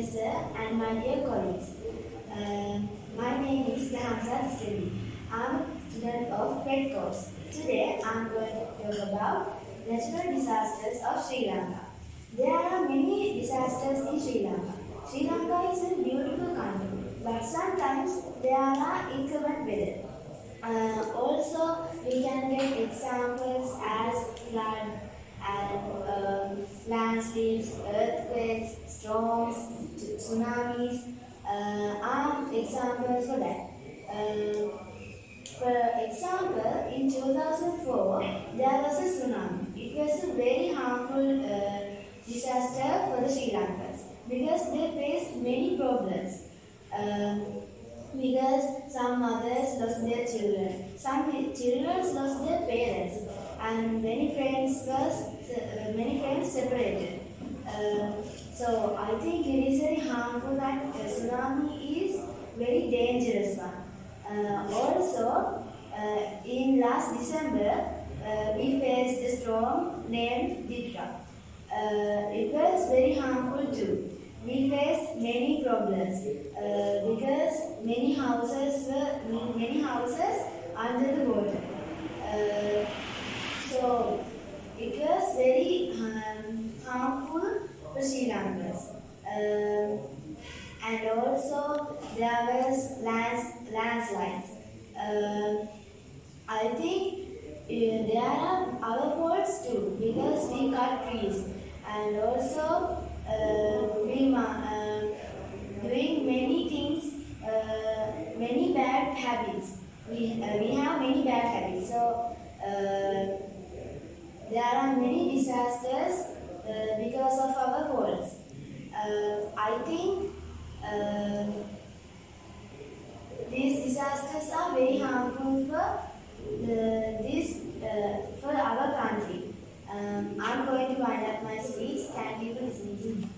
Professor and my dear colleagues. My name is Hamza Siri. I'm a student of Red Course. Today I'm going to talk about natural disasters of Sri Lanka. There are many disasters in Sri Lanka. Sri Lanka is a beautiful country, but sometimes there are inclement weather. Also, we can get examples as flood and landslips, earthquakes, storms, tsunamis are examples for that. For example, in 2004, there was a tsunami. It was a very harmful disaster for the Sri Lankans because they faced many problems. Because some mothers lost their children, some children lost their parents, and many friends separated. So I think it is very harmful that tsunami is very dangerous one. Also, in last December, we faced a storm named Ditra. It was very harmful too. We faced many problems because many houses under the water. So it was very harmful for Sri Lankans. And also there was landslides. I think there are other faults too because we cut trees and also doing many things, many bad habits. We have many bad habits. So there are many disasters because of our faults. I think these disasters are very harmful for our country. I'm going to wind up my speech. Thank you for listening to me.